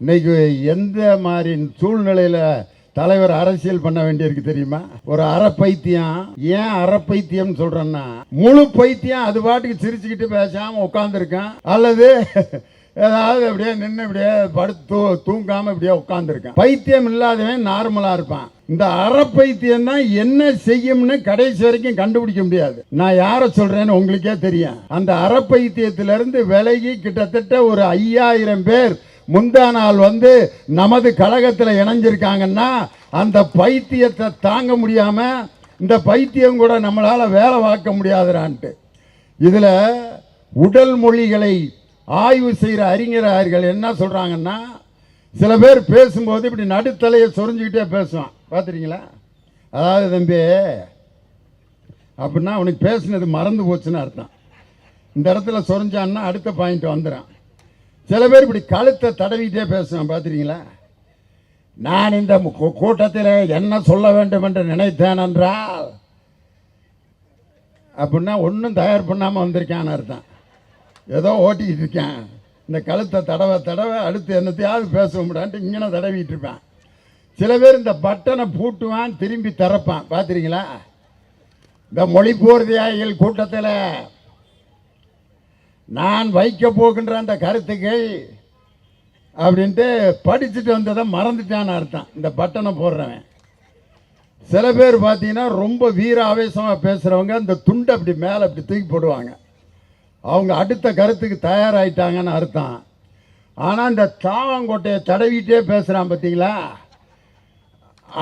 இன்னைக்கு எந்த மாதிரி சூழ்நிலையில தலைவர் அரசியல் பண்ண வேண்டியிருக்கு தெரியுமா? ஒரு அறப்பைத்தியம். ஏன் அறப்பைத்தியம் சொல்றேன்னா, முழு பைத்தியம் அது பாட்டுக்கு சிரிச்சுக்கிட்டு பேசாம உட்காந்துருக்கான், அல்லது ஏதாவது அப்படியே நின்று இப்படியே படுத்து தூங்காம இப்படியே உட்காந்துருக்கான். பைத்தியம் இல்லாதவன் நார்மலா இருப்பான். இந்த அறப்பைத்தியம் தான் என்ன செய்யும்னு கடைசி வரைக்கும் கண்டுபிடிக்க முடியாது. நான் யாரை சொல்றேன்னு உங்களுக்கே தெரியும். அந்த அறப்பைத்தியத்திலிருந்து விலகி கிட்டத்தட்ட ஒரு 5000 பேர் முந்தா நாள் நமது கழகத்தில் இணைஞ்சிருக்காங்கன்னா, அந்த பைத்தியத்தை தாங்க முடியாம இந்த பைத்தியம் கூட நம்மளால வேலை பார்க்க முடியாதுறான்ட்டு. இதுல உடல் மொழிகளை ஆய்வு செய்கிற அறிஞர்கள் என்ன சொல்றாங்கன்னா, சில பேர் பேசும்போது இப்படி நடுத்தலையை சொரிஞ்சுக்கிட்டே பேசுவான், பார்த்துறீங்களா? அதாவது தம்பி அப்படின்னா அவனுக்கு பேசுனது மறந்து போச்சுன்னு அர்த்தம். இந்த இடத்துல சொரிஞ்சான்னா அடுத்த பாயிண்ட் வந்துடும். சில பேர் இப்படி கழுத்தை தடவிட்டே பேசுவான், பார்த்துறீங்களா? நான் இந்த கூட்டத்தில் என்ன சொல்ல வேண்டும் என்று நினைத்தேன் என்றால் அப்படின்னா ஒன்றும் தயார் பண்ணாமல் வந்திருக்கான்னு அர்த்தம். ஏதோ ஓட்டிக்கிட்டு இருக்கேன், இந்த கழுத்தை தடவை அடுத்து என்னத்தையாவது பேச முடியான்ட்டு இங்கே தடவிட்டு இருப்பேன். சில பேர் இந்த பட்டனை பூட்டுவான், திரும்பி திறப்பான், பார்த்துறீங்களா? இந்த மொழிப்போர்தியாயிகள் கூட்டத்தில் நான் வைக்க போகின்ற அந்த கருத்துக்கள் அப்படின்ட்டு படிச்சுட்டு வந்ததை மறந்துட்டான்னு அர்த்தம் இந்த பட்டனை போடுறவன். சில பேர் பார்த்தீங்கன்னா ரொம்ப வீர ஆவேசமாக பேசுகிறவங்க இந்த துண்டை அப்படி மேலே அப்படி தூக்கி போடுவாங்க, அவங்க அடுத்த கருத்துக்கு தயாராகிட்டாங்கன்னு அர்த்தம். ஆனால் இந்த தாவங்கோட்டையை தடவிட்டே பேசுகிறான், பார்த்தீங்களா?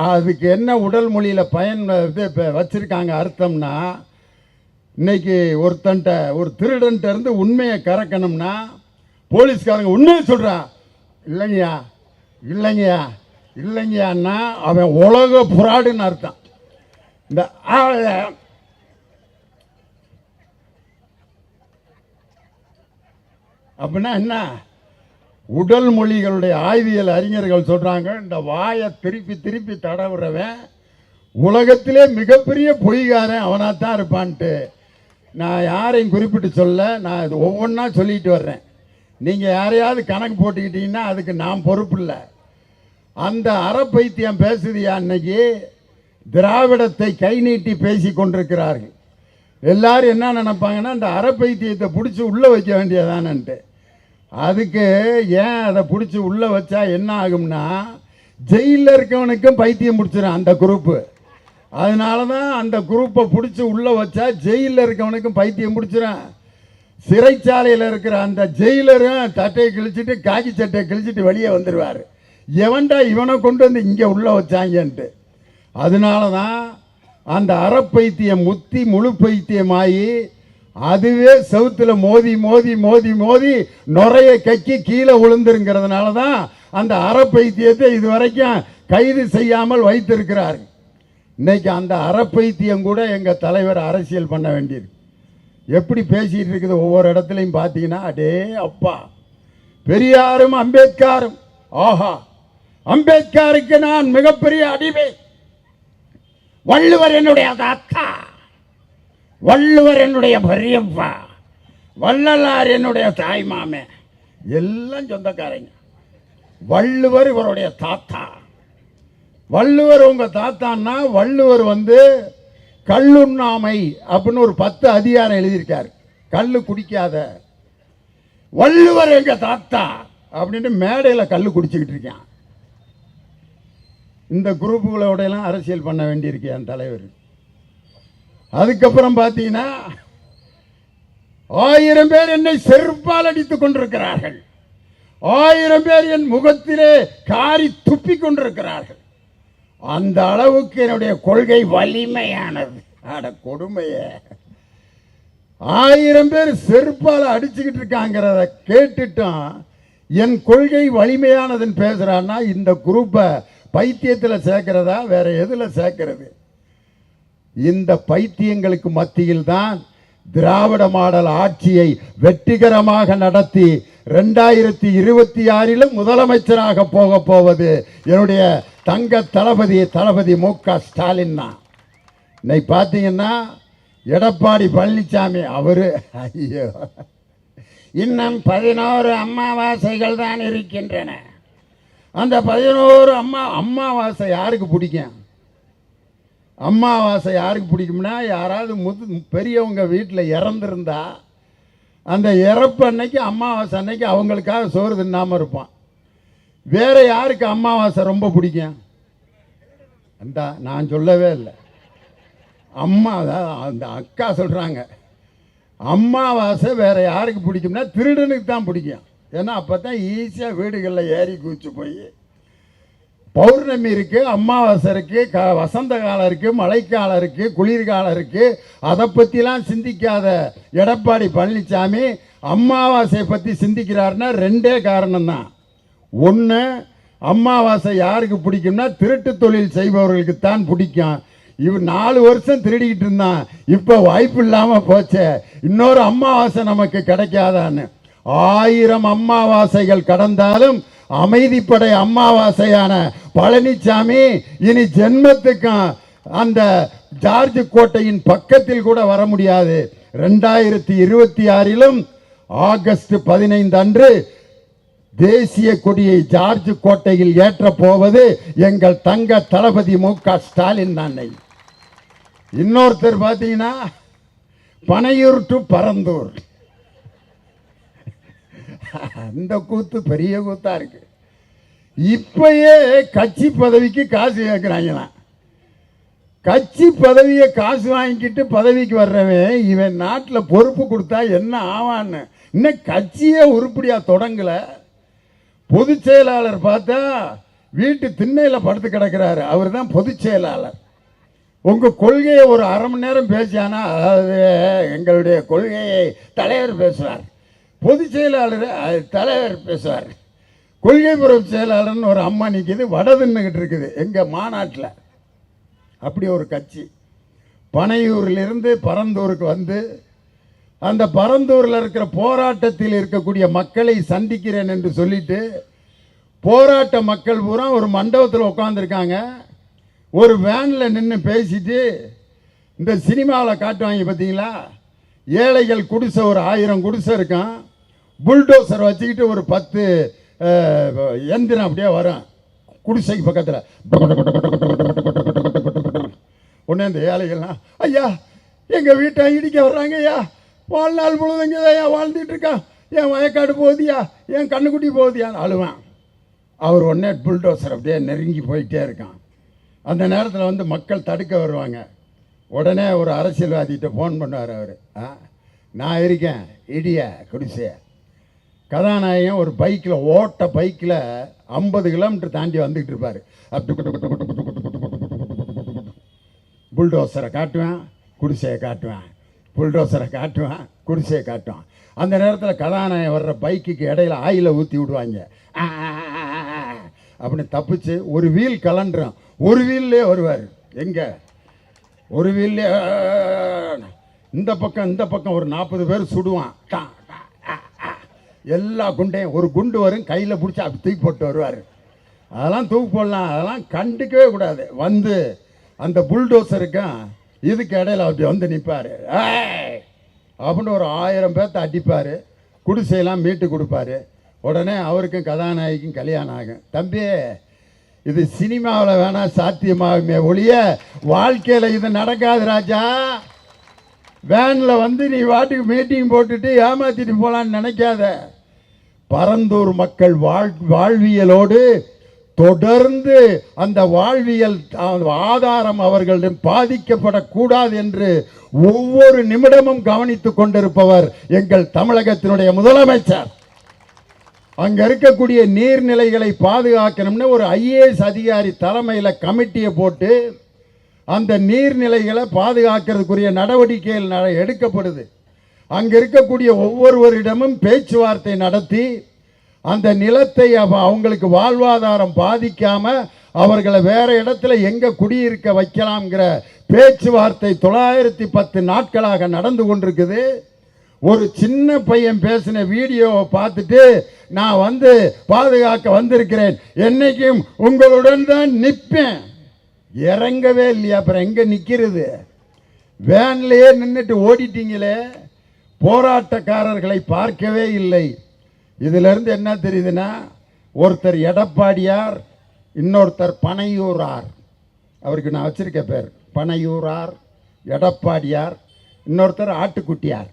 அதுக்கு என்ன உடல் மொழியில் பயன் இது வச்சுருக்காங்க அர்த்தம்னா, இன்னைக்கு ஒருத்தன்ட்ட ஒரு திருடன்ட்ட இருந்து உண்மையை கறக்கணும்னா போலீஸ்காரங்க உண்மையை சொல்கிறான், இல்லைங்கய்யா இல்லைங்கய்யா இல்லைங்கய்யான்னா அவன் உலக புறாடுன்னு அர்த்தம். இந்த அப்படின்னா என்ன? உடல் மொழிகளுடைய ஆய்வியல் அறிஞர்கள் சொல்கிறாங்க, இந்த வாயை திருப்பி திருப்பி தடவுறவன் உலகத்திலே மிகப்பெரிய பொய்காரன் அவனாத்தான் இருப்பான்ட்டு. நான் யாரையும் குறிப்பிட்டு சொல்ல, நான் இது ஒவ்வொன்றா சொல்லிட்டு வர்றேன். நீங்கள் யாரையாவது கணக்கு போட்டுக்கிட்டீங்கன்னா அதுக்கு நான் பொறுப்பு இல்லை. அந்த அறப்பைத்தியம் பேசுதியா அன்னைக்கு திராவிடத்தை கை நீட்டி பேசி கொண்டிருக்கிறார்கள். எல்லாரும் என்ன நினைப்பாங்கன்னா, அந்த அறப்பைத்தியத்தை பிடிச்சி உள்ளே வைக்க வேண்டியதானன்ட்டு. அதுக்கு ஏன் அதை பிடிச்சி உள்ளே வச்சா என்ன ஆகும்னா, ஜெயிலில் இருக்கவனுக்கும் பைத்தியம் பிடிச்சிடும் அந்த குரூப்பு. அதனால தான் அந்த குரூப்பை பிடிச்சி உள்ளே வச்சா ஜெயிலில் இருக்கவனுக்கும் பைத்தியம் பிடிச்சிடும். சிறைச்சாலையில் இருக்கிற அந்த ஜெயிலரும் சட்டையை கிழிச்சிட்டு காக்கி சட்டையை கிழிச்சிட்டு வெளியே வந்துடுவார், எவன்டா இவனை கொண்டு வந்து இங்கே உள்ளே வச்சாங்கன்ட்டு. அதனால தான் அந்த அறப்பைத்தியம் முத்தி முழு பைத்தியமாகி அதுவே செவுத்தில் மோதி மோதி மோதி மோதி நுரைய கக்கி கீழே விழுந்துருங்கிறதுனால தான் அந்த அறப்பைத்தியத்தை இதுவரைக்கும் கைது செய்யாமல் வைத்திருக்கிறார். இன்னைக்கு அந்த அறப்பைத்தியம் கூட எங்கள் தலைவர் அரசியல் பண்ண வேண்டியிருக்கு. எப்படி பேசிகிட்டு இருக்குது ஒவ்வொரு இடத்துலையும் பார்த்தீங்கன்னா, அடே அப்பா, பெரியாரும் அம்பேத்கரும், ஆஹா அம்பேத்கருக்கு நான் மிகப்பெரிய அடிமை, வள்ளுவர் என்னுடைய தாத்தா, வள்ளுவர் என்னுடைய பெரியப்பா, வள்ளலார் என்னுடைய தாய் மாமே, எல்லாம் சொந்தக்காரங்க. வள்ளுவர் இவருடைய தாத்தா. வள்ளுவர் உங்க தாத்தான்னா, வள்ளுவர் கள்ளுண்ணாமை அப்படின்னு ஒரு 10 அதிகாரம் எழுதியிருக்காரு, கள்ளு குடிக்காத. வள்ளுவர் எங்க தாத்தா அப்படின்ட்டு மேடையில் கள்ளு குடிச்சுக்கிட்டு இருக்கான். இந்த குரூப்புகளோட எல்லாம் அரசியல் பண்ண வேண்டியிருக்கு என் தலைவர். அதுக்கப்புறம் பார்த்தீங்கன்னா 1000 பேர் என்னை செருப்பால் அடித்துக் கொண்டிருக்கிறார்கள், 1000 பேர் என் முகத்திலே காரி துப்பி கொண்டிருக்கிறார்கள். அந்த அளவுக்கு என்னுடைய கொள்கை வலிமையானது. அட கொடுமைய, 1000 பேர் செருப்பால் அடிச்சுக்கிட்டு இருக்காங்கிறத கேட்டுட்டோம். என் கொள்கை வலிமையானதுன்னு பேசுறான்னா, இந்த குரூப்பை பைத்தியத்தில் சேர்க்கிறதா வேற எதில் சேர்க்கிறது? இந்த பைத்தியங்களுக்கு மத்தியில் தான் திராவிட மாடல் ஆட்சியை வெற்றிகரமாக நடத்தி 2026 முதலமைச்சராக போவது என்னுடைய தங்க தளபதி மு.க. ஸ்டாலின் தான். இன்னைக்கு பார்த்தீங்கன்னா எடப்பாடி பழனிசாமி அவரு, ஐயோ, இன்னும் 11 அமாவாசைகள் தான் இருக்கின்றன. அந்த 11 அம்மாவாசை யாருக்கு பிடிக்கும்? அம்மாவாசை யாருக்கு பிடிக்கும்னா, யாராவது பெரியவங்க வீட்டில் இறந்துருந்தா அந்த இறப்பு அன்னைக்கு அமாவாசை அன்னைக்கு அவங்களுக்காக சோறு தின்னாமல் இருப்பான். வேற யாருக்கு அமாவாசை ரொம்ப பிடிக்கும்? அந்த நான் சொல்லவே இல்லை, அம்மா அந்த அக்கா சொல்கிறாங்க. அமாவாசை வேற யாருக்கு பிடிக்கும்னா திருடனுக்கு தான் பிடிக்கும். ஏன்னா அப்போ தான் ஈஸியாக வீடுகளில் ஏறி குதிச்சு போய் பௌர்ணமி இருக்குது, அமாவாசை இருக்குது, வசந்த காலம் இருக்குது, மழைக்காலம் இருக்குது, குளிர்காலம் இருக்குது. அதை பற்றிலாம் சிந்திக்காத எடப்பாடி பழனிசாமி அமாவாசையை பற்றி சிந்திக்கிறாருன்னா ரெண்டே காரணம்தான். ஒன்று, அமாவாசை யாருக்கு பிடிக்கும்னா திருட்டு தொழில் செய்பவர்களுக்கு தான் பிடிக்கும். இவர் 4 வருஷம் திருடிக்கிட்டு இருந்தான், இப்போ வாய்ப்பு இல்லாமல் போச்சே, இன்னொரு அமாவாசை நமக்கு கிடைக்காதான்னு. 1000 அமாவாசைகள் கடந்தாலும் அமைதிப்படை அமாவாசையான பழனிசாமி இனி ஜென்மத்துக்கும் அந்த ஜார்ஜ் கோட்டையின் பக்கத்தில் கூட வர முடியாது. 2026 ஆகஸ்ட் 15 அன்று தேசிய கொடியை ஜார்ஜ் கோட்டையில் ஏற்ற போவது எங்கள் தங்க தளபதி மு.க. ஸ்டாலின் தான். இன்னொருத்தர் பார்த்தீங்கன்னா பனையூர் டு பரந்தூர், அந்த கூத்து பெரிய கூத்தா இருக்கு. இப்பயே கட்சி பதவிக்கு காசு கேட்குறாங்களாம். கட்சி பதவியை காசு வாங்கிக்கிட்டு பதவிக்கு வர்றவன் இவன் நாட்டில் பொறுப்பு கொடுத்தா என்ன ஆவான்னு இன்னும் கட்சியே உருப்படியாக தொடங்கலை. பொதுச் செயலாளர் பார்த்தா வீட்டு திண்ணையில் படுத்து கிடக்கிறாரு, அவர் தான் பொதுச் செயலாளர். உங்கள் கொள்கையை ஒரு அரை மணி நேரம் பேசியானா, அதாவது எங்களுடைய கொள்கையை தலைவர் பேசுவார், பொதுச் செயலாளர் தலைவர் பேசுவார். கொள்கை பொறுப்பு செயலாளர்னு ஒரு அம்மா நிற்கிது, வடதுன்னுக்கிட்டு இருக்குது எங்கள் மாநாட்டில். அப்படி ஒரு கட்சி பனையூரிலிருந்து பரந்தூருக்கு வந்து அந்த பரந்தூரில் இருக்கிற போராட்டத்தில் இருக்கக்கூடிய மக்களை சந்திக்கிறேன் என்று சொல்லிட்டு போராட்ட மக்கள் பூரா ஒரு மண்டபத்தில் உட்காந்துருக்காங்க. ஒரு வேனில் நின்று பேசிட்டு இந்த சினிமாவில் காட்டுவாங்க பார்த்தீங்களா, ஏழைகள் குடிசை ஒரு 1000 குடிசை இருக்கும், புல்டோசர் வச்சுக்கிட்டு ஒரு 10 எந்திரம் அப்படியே வரும் குடிசைக்கு பக்கத்தில். உடனே இந்த ஏழைகள்லாம், ஐயா எங்கள் வீட்டை இடிக்க வர்றாங்க ஐயா, வாழ்நாள் முழுவதுங்க தான் வாழ்ந்துட்டு இருக்கான், என் வயக்காடு போகுதியா, என் கண்ணுக்குட்டி போகுதியான்னு அழுவான். அவர் உடனே புல்டோசர் அப்படியே நெருங்கி போயிட்டே இருக்கான். அந்த நேரத்தில் வந்து மக்கள் தடுக்க வருவாங்க. உடனே ஒரு அரசியல்வாதிகிட்ட ஃபோன் பண்ணுவார் அவர், நான் இருக்கேன் இடிய குடிசைய. கதாநாயகன் ஒரு பைக்கில் ஓட்ட பைக்கில் 50 கிலோமீட்டர் தாண்டி வந்துக்கிட்டு இருப்பார். புல்டோசரை காட்டுவேன், குடிசையை காட்டுவேன், புல்டோசரை காட்டுவேன், குடிசையை காட்டுவான். அந்த நேரத்தில் கதாநாயகன் வர்ற பைக்குக்கு இடையில ஆயிலை ஊற்றி விடுவாங்க. அப்படின்னு தப்பிச்சு ஒரு வீல் கலண்டுறோம், ஒரு வீல்லே வருவார். எங்கே ஒரு வீல்லே இந்த பக்கம் ஒரு 40 பேர் சுடுவான். எல்லா குண்டையும் ஒரு குண்டு வரும், கையில் பிடிச்சி அப்படி தூக்கி போட்டு வருவார். அதெல்லாம் தூக்கி போடலாம், அதெல்லாம் கண்டுக்கவே கூடாது. வந்து அந்த புல்டோசருக்கும் இதுக்கு இடையில அப்படி வந்து நிற்பார். அப்படின்னு ஒரு 1000 பேர்த்த அடிப்பார், குடிசையெல்லாம் மீட்டு கொடுப்பாரு. உடனே அவருக்கும் கதாநாயகிக்கும் கல்யாணம் ஆகும். தம்பி இது சினிமாவில் வேணால் சாத்தியமாகுமே ஒழிய வாழ்க்கையில் இது நடக்காது ராஜா. வேனில் வந்து நீ வாட்டுக்கு மீட்டிங் போட்டுட்டு ஏமாற்றிட்டு போகலான்னு நினைக்காத. பரந்தூர் மக்கள் வாழ்வியலோடு தொடர்ந்து அந்த வாழ்வியல் ஆதாரம் அவர்களிடம் பாதிக்கப்படக்கூடாது என்று ஒவ்வொரு நிமிடமும் கவனித்துக் கொண்டிருப்பவர் எங்கள் தமிழகத்தினுடைய முதலமைச்சர். அங்க இருக்கக்கூடிய நீர்நிலைகளை பாதுகாக்கணும்னு ஒரு IAS அதிகாரி தலைமையில் கமிட்டியை போட்டு அந்த நீர்நிலைகளை பாதுகாக்கிறதுக்குரிய நடவடிக்கைகள் எடுக்கப்படுது. அங்க இருக்கக்கூடிய ஒவ்வொருவரிடமும் பேச்சுவார்த்தை நடத்தி அந்த நிலத்தை அவங்களுக்கு வாழ்வாதாரம் பாதிக்காம அவர்களை வேற இடத்துல எங்க குடியிருக்க வைக்கலாம்ங்கிற பேச்சுவார்த்தை 910 நாட்களாக நடந்து கொண்டிருக்குது. ஒரு சின்ன பையன் பேசின வீடியோவை பார்த்துட்டு நான் வந்து பாதுகாக்க வந்திருக்கிறேன், என்னைக்கும் உங்களுடன் தான் நிற்பேன். இறங்கவே இல்லையா, அப்புறம் எங்க நிற்கிறது? வேன்லேயே நின்றுட்டு ஓடிட்டீங்களே, போராட்டக்காரர்களை பார்க்கவே இல்லை. இதிலிருந்து என்ன தெரியுதுன்னா, ஒருத்தர் எடப்பாடியார், இன்னொருத்தர் பனையூரார். அவருக்கு நான் வச்சிருக்க பேர் பனையூரார், எடப்பாடியார், இன்னொருத்தர் ஆட்டுக்குட்டியார்.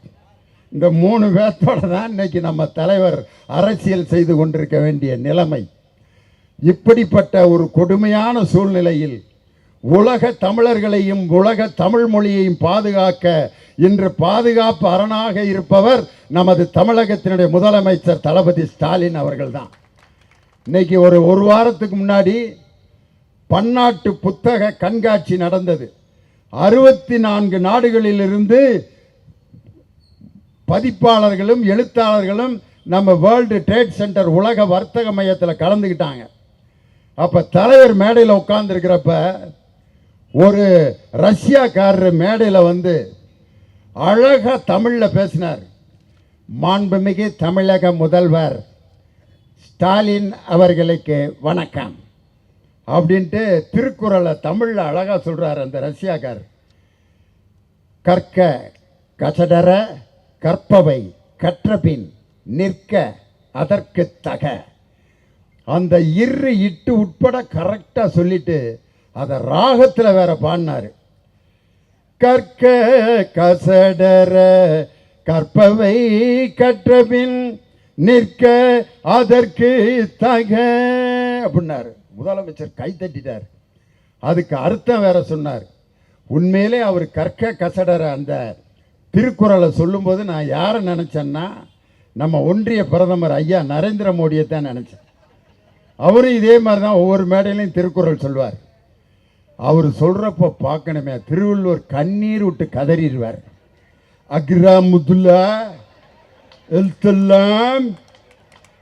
இந்த 3 பேர்த்தோட தான் இன்னைக்கு நம்ம தலைவர் அரசியல் செய்து கொண்டிருக்க வேண்டிய நிலைமை. இப்படிப்பட்ட ஒரு கொடுமையான சூழ்நிலையில் உலக தமிழர்களையும் உலக தமிழ் மொழியையும் பாதுகாக்க இன்று பாதுகாப்பு அரணாக இருப்பவர் நமது தமிழகத்தினுடைய முதலமைச்சர் தளபதி ஸ்டாலின் அவர்கள்தான். இன்னைக்கு ஒரு வாரத்துக்கு முன்னாடி பன்னாட்டு புத்தக கண்காட்சி நடந்தது. 64 நாடுகளிலிருந்து பதிப்பாளர்களும் எழுத்தாளர்களும் நம்ம வேர்ல்டு ட்ரேட் சென்டர் உலக வர்த்தக மையத்தில் கலந்துக்கிட்டாங்க. அப்போ தலைவர் மேடையில் உட்கார்ந்துருக்கிறப்ப ஒரு ரஷ்யாக்காரர் மேடையில் வந்து அழகாக தமிழில் பேசினார். மாண்புமிகு தமிழக முதல்வர் ஸ்டாலின் அவர்களுக்கு வணக்கம் அப்படின்ட்டு திருக்குறளை தமிழில் அழகாக சொல்கிறார் அந்த ரஷ்யாக்காரர். கற்க கசடர கற்பவை கற்றபின் நிற்க அதற்கு தக. அந்த இட்டு உட்பட கரெக்டாக சொல்லிட்டு அதை ராகத்தில் வேற பாடினார். கற்க கசடர கற்பவை கற்றபின் நிற்க அதற்கு தக அப்படின்னாரு. முதலமைச்சர் கை தட்டிட்டார். அதுக்கு அர்த்தம் வேற சொன்னார். உண்மையிலே அவர் கற்க கசடர அந்த திருக்குறளை சொல்லும்போது நான் யாரை நினச்சேன்னா நம்ம ஒன்றிய பிரதமர் ஐயா நரேந்திர மோடியை தான் நினச்சேன். அவரும் இதே மாதிரி தான் ஒவ்வொரு மேடையிலையும் திருக்குறள் சொல்வார். அவர் சொல்கிறப்ப பார்க்கணுமே, திருவள்ளுவர் கண்ணீர் விட்டு கதறிடுவார். அக்ரா முதுல்லா எழுத்தெல்லாம்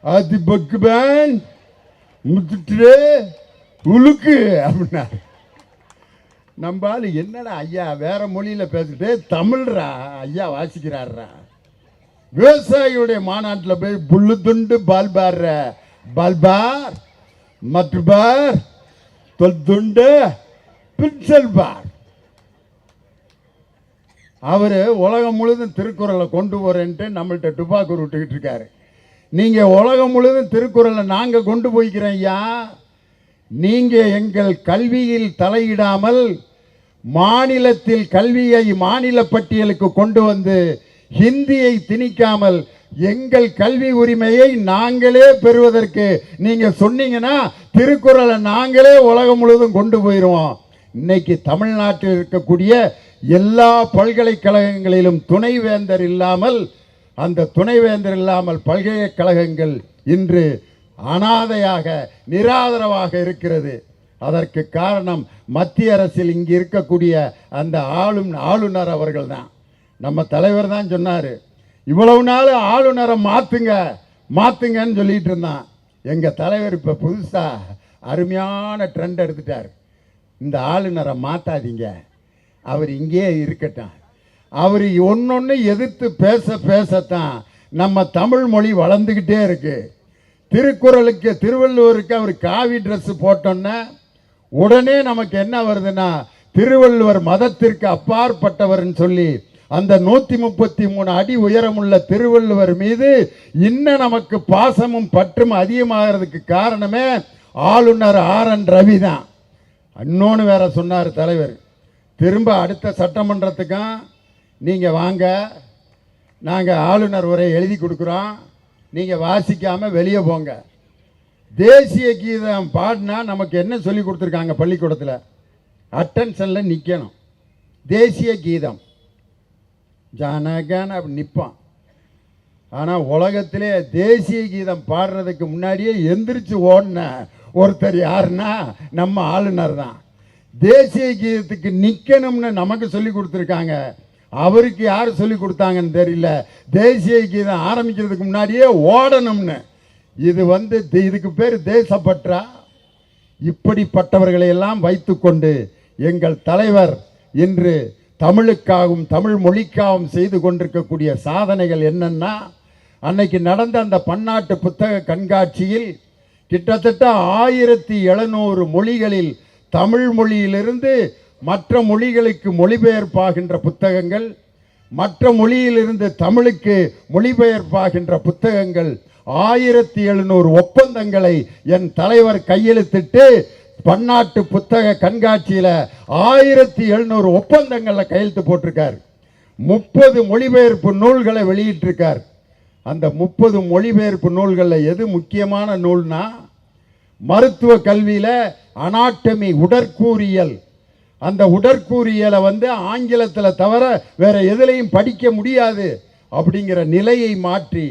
ஆதி பக்குபான் முத்துட்டு உழுக்கு அப்படின்னாரு. நம்பால் என்னடா ஐயா வேற மொழியில் பேசிட்டு தமிழ்ரா ஐயா வாசிக்கிறாரா. விவசாயியுடைய மாநாட்டில் போய் புல்லு துண்டு பால்பார் பால்பார் மற்றுபார் தொல் துண்டு பின்சல் பார். அவர் உலகம் முழுதும் திருக்குறளை கொண்டு போறேன்ட்டு நம்மள்கிட்ட துப்பாக்கி விட்டுக்கிட்டு இருக்காரு. நீங்கள் உலகம் முழுதும் திருக்குறளை நாங்கள் கொண்டு போய்க்கிறோம் ஐயா. நீங்கள் எங்கள் கல்வியில் தலையிடாமல் மாநிலத்தில் கல்வியை மாநில பட்டியலுக்கு கொண்டு வந்து ஹிந்தியை திணிக்காமல் எங்கள் கல்வி உரிமையை நாங்களே பெறுவதற்கு நீங்கள் சொன்னீங்கன்னா திருக்குறளை நாங்களே உலகம் முழுவதும் கொண்டு போயிடுவோம். இன்னைக்கு தமிழ்நாட்டில் இருக்கக்கூடிய எல்லா பல்கலைக்கழகங்களிலும் துணைவேந்தர் இல்லாமல் அந்த துணைவேந்தர் இல்லாமல் பல்கலைக்கழகங்கள் இன்று அனாதையாக நிராதரவாக இருக்கிறது. அதற்கு காரணம் மத்திய அரசில் இங்கு இருக்கக்கூடிய அந்த ஆளுநர் அவர்கள் தான். நம்ம தலைவர் தான் சொன்னார், இவ்வளவு நாள் ஆளுநரை மாற்றுங்கன்னு சொல்லிட்டு இருந்தான். எங்கள் தலைவர் இப்போ புதுசாக அருமையான ட்ரெண்ட் எடுத்துட்டார். இந்த ஆளுநரை மாற்றாதீங்க, அவர் இங்கே இருக்கட்டும். அவர் ஒன்னொன்று எதிர்த்து பேசத்தான் நம்ம தமிழ் மொழி வளர்ந்துக்கிட்டே இருக்கு. திருக்குறளுக்கு திருவள்ளுவருக்கு அவர் காவி ட்ரெஸ் போட்டோன்னா உடனே நமக்கு என்ன வருதுன்னா திருவள்ளுவர் மதத்திற்கு அப்பாற்பட்டவர்னு சொல்லி அந்த 133 அடி உயரமுள்ள திருவள்ளுவர் மீது இன்னும் நமக்கு பாசமும் பற்றும் அதிகமாகிறதுக்கு காரணமே ஆளுநர் RN ரவி தான். இன்னொன்று வேற சொன்னார் தலைவர், திரும்ப அடுத்த சட்டமன்றத்துக்கும் நீங்கள் வாங்க, நாங்கள் ஆளுநர் உரை எழுதி கொடுக்குறோம், நீங்கள் வாசிக்காமல் வெளியே போங்க. தேசிய கீதம் பாடினா நமக்கு என்ன சொல்லி கொடுத்துருக்காங்க பள்ளிக்கூடத்தில்? அட்டென்ஷனில் நிற்கணும். தேசிய கீதம் ஜானகன் அப்படி நிற்பான். ஆனால் உலகத்திலே தேசிய கீதம் பாடுறதுக்கு முன்னாடியே எந்திரிச்சு ஓடின ஒருத்தர் யாருன்னா நம்ம ஆளுநர் தான். தேசிய கீதத்துக்கு நிற்கணும்னு நமக்கு சொல்லி கொடுத்துருக்காங்க, அவருக்கு யார் சொல்லி கொடுத்தாங்கன்னு தெரியல. தேசிய கீதம் ஆரம்பிக்கிறதுக்கு முன்னாடியே ஓடணும்னு. இது இதுக்கு பேர் தேசப்பற்றா? இப்படிப்பட்டவர்களை எல்லாம் வைத்துக்கொண்டு எங்கள் தலைவர் இன்று தமிழுக்காகவும் தமிழ் மொழிக்காகவும் செய்து கொண்டிருக்கக்கூடிய சாதனைகள் என்னன்னா, அன்னைக்கு நடந்த அந்த பன்னாட்டு புத்தக கண்காட்சியில் கிட்டத்தட்ட 1700 மொழிகளில் தமிழ் மொழியிலிருந்து மற்ற மொழிகளுக்கு மொழிபெயர்ப்பாகின்ற புத்தகங்கள், மற்ற மொழியிலிருந்து தமிழுக்கு மொழிபெயர்ப்பாகின்ற புத்தகங்கள் 1700 ஒப்பந்தங்களை என் தலைவர் கையெழுத்திட்டு பன்னாட்டு புத்தக கண்காட்சியில 1700 ஒப்பந்தங்கள்ல கையெழுத்து போட்டிருக்கார். 30 மொழிபெயர்ப்பு நூல்களை வெளியிட்டிருக்கார். அந்த 30 மொழிபெயர்ப்பு நூல்களில் எது முக்கியமான நூல்னா, மருத்துவ கல்வியில அனாட்டமி, உடற்கூறியல். அந்த உடற்கூறியலை ஆங்கிலத்தில் தவிர வேற எதுலையும் படிக்க முடியாது அப்படிங்கிற நிலையை மாற்றி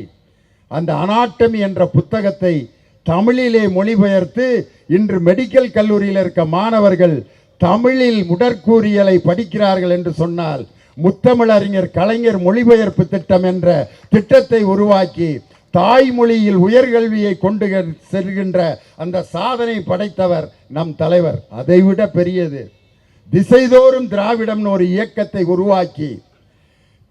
அந்த அனாட்டமி என்ற புத்தகத்தை தமிழிலே மொழிபெயர்த்து இன்று மெடிக்கல் கல்லூரியில் இருக்க மாணவர்கள் தமிழில் உடற்கூறியலை படிக்கிறார்கள் என்று சொன்னால், முத்தமிழறிஞர் கலைஞர் மொழிபெயர்ப்பு திட்டம் என்ற திட்டத்தை உருவாக்கி தாய்மொழியில் உயர்கல்வியை கொண்டு செல்கின்ற அந்த சாதனை படைத்தவர் நம் தலைவர். அதைவிட பெரியது, திசைதோறும் திராவிடம்னு ஒரு இயக்கத்தை உருவாக்கி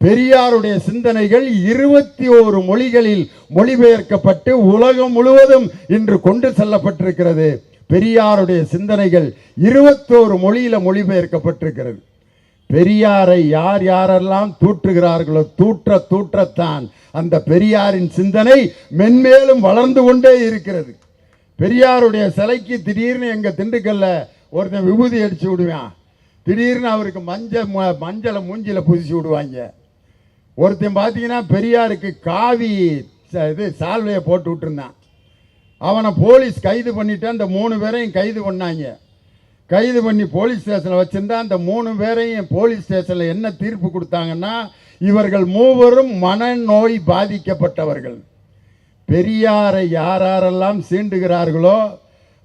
பெரியாருடைய சிந்தனைகள் 21 மொழிகளில் மொழிபெயர்க்கப்பட்டு உலகம் முழுவதும் இன்று கொண்டு செல்லப்பட்டிருக்கிறது. பெரியாருடைய சிந்தனைகள் 21 மொழியில மொழிபெயர்க்கப்பட்டிருக்கிறது. பெரியாரை யார் யாரெல்லாம் தூற்றுகிறார்களோ தூற்றத்தான் அந்த பெரியாரின் சிந்தனை மென்மேலும் வளர்ந்து கொண்டே இருக்கிறது. பெரியாருடைய சிலைக்கு திடீர்னு எங்க திண்டுக்கல்ல ஒருத்தன் விபூதி அடிச்சு விடுவான், திடீர்னு அவருக்கு மஞ்சளை மூஞ்சில பூசி விடுவாங்க. ஒருத்தன் பார்த்தீங்கன்னா பெரியாருக்கு காவி சால்வையை போட்டு விட்டுருந்தான். அவனை போலீஸ் கைது பண்ணிட்டு அந்த 3 பேரையும் கைது பண்ணாங்க. கைது பண்ணி போலீஸ் ஸ்டேஷனில் வச்சிருந்தா அந்த 3 பேரையும் போலீஸ் ஸ்டேஷனில் என்ன தீர்ப்பு கொடுத்தாங்கன்னா, இவர்கள் மூவரும் மனநோய் பாதிக்கப்பட்டவர்கள். பெரியாரை யாரெல்லாம் சீண்டுகிறார்களோ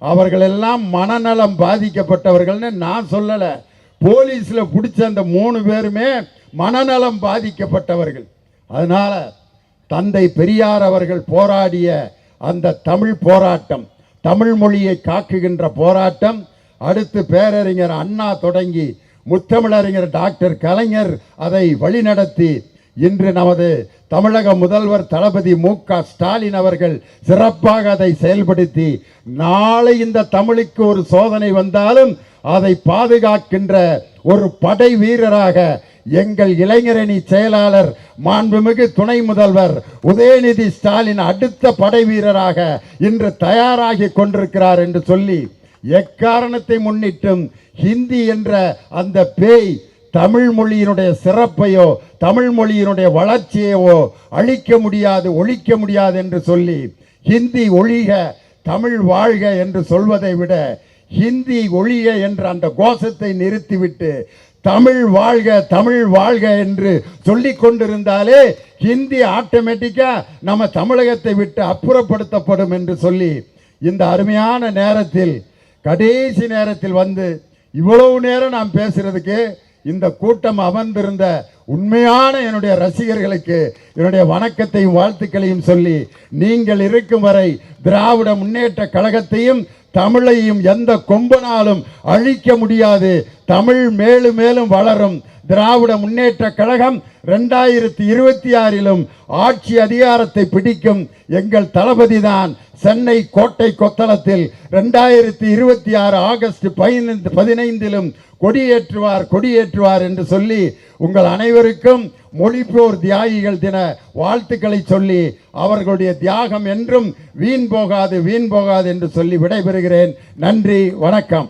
அவர்களெல்லாம் மனநலம் பாதிக்கப்பட்டவர்கள்னு நான் சொல்லலை. போலீஸில் பிடிச்ச அந்த 3 பேருமே மனநலம் பாதிக்கப்பட்டவர்கள். அதனால தந்தை பெரியார் அவர்கள் போராடிய அந்த தமிழ் போராட்டம், தமிழ் மொழியை காக்குகின்ற போராட்டம், அடுத்து பேரறிஞர் அண்ணா தொடங்கி முத்தமிழறிஞர் டாக்டர் கலைஞர் அதை வழிநடத்தி இன்று நமது தமிழக முதல்வர் தளபதி மு.க. ஸ்டாலின் அவர்கள் சிறப்பாக அதை செயல்படுத்தி நாளை இந்த தமிழுக்கு ஒரு சோதனை வந்தாலும் அதை பாதுகாக்கின்ற ஒரு படை வீரராக எங்கள் இளைஞரணி செயலாளர் மாண்புமிகு துணை முதல்வர் உதயநிதி ஸ்டாலின் அடுத்த படை வீரராக இன்று தயாராகி கொண்டிருக்கிறார் என்று சொல்லி, எக்காரணத்தை முன்னிட்டும் ஹிந்தி என்ற அந்த பேய் தமிழ் மொழியினுடைய சிறப்பையோ தமிழ் மொழியினுடைய வளர்ச்சியையோ அழிக்க முடியாது, ஒழிக்க முடியாது என்று சொல்லி, ஹிந்தி ஒழிக தமிழ் வாழ்க என்று சொல்வதை விட ஹிந்தி ஒழிக என்ற அந்த கோஷத்தை நிறுத்திவிட்டு தமிழ் வாழ்க தமிழ் வாழ்க என்று சொல்லிக் கொண்டிருந்தாலே ஹிந்தி ஆட்டோமேட்டிக்கா நம்ம தமிழகத்தை விட்டு அப்புறப்படுத்தப்படும் என்று சொல்லி, இந்த அருமையான நேரத்தில் கடைசி நேரத்தில் இவ்வளவு நேரம் நாம் பேசுறதுக்கு இந்த கூட்டம் அமர்ந்திருந்த உண்மையான என்னுடைய ரசிகர்களுக்கு என்னுடைய வணக்கத்தையும் வாழ்த்துக்களையும் சொல்லி, நீங்கள் இருக்கும் வரை திராவிட முன்னேற்ற கழகத்தையும் தமிழையும் எந்த கொம்பனாலும் அழிக்க முடியாது. தமிழ் மேலும் மேலும் வளரும். திராவிட முன்னேற்ற கழகம் 2026 ஆட்சி அதிகாரத்தை பிடிக்கும். எங்கள் தளபதி தான் சென்னை கோட்டை கொத்தளத்தில் 2026 ஆகஸ்ட் 15 கொடியேற்றுவார் என்று சொல்லி உங்கள் அனைவருக்கும் மொழிப்போர் தியாகிகள் தின வாழ்த்துக்களை சொல்லி, அவர்களுடைய தியாகம் என்றும் வீண் போகாது என்று சொல்லி விடைபெறுகிறேன். நன்றி, வணக்கம்.